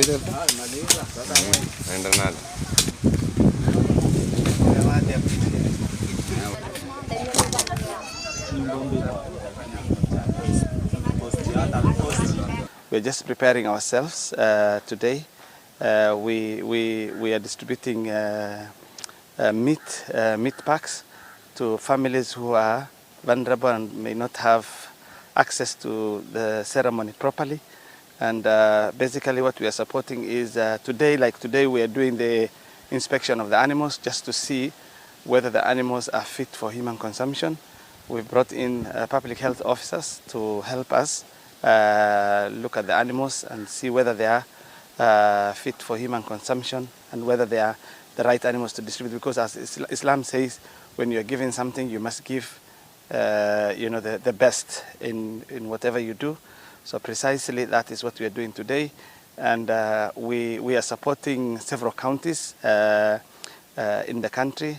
We're just preparing ourselves today. We are distributing meat packs to families who are vulnerable and may not have access to the ceremony properly. And basically what we are supporting is today we are doing the inspection of the animals just to see whether the animals are fit for human consumption. We've brought in public health officers to help us look at the animals and see whether they are fit for human consumption and whether they are the right animals to distribute, because as Islam says, when you're giving something, you must give the best in whatever you do. So precisely that is what we are doing today, and we are supporting several counties in the country.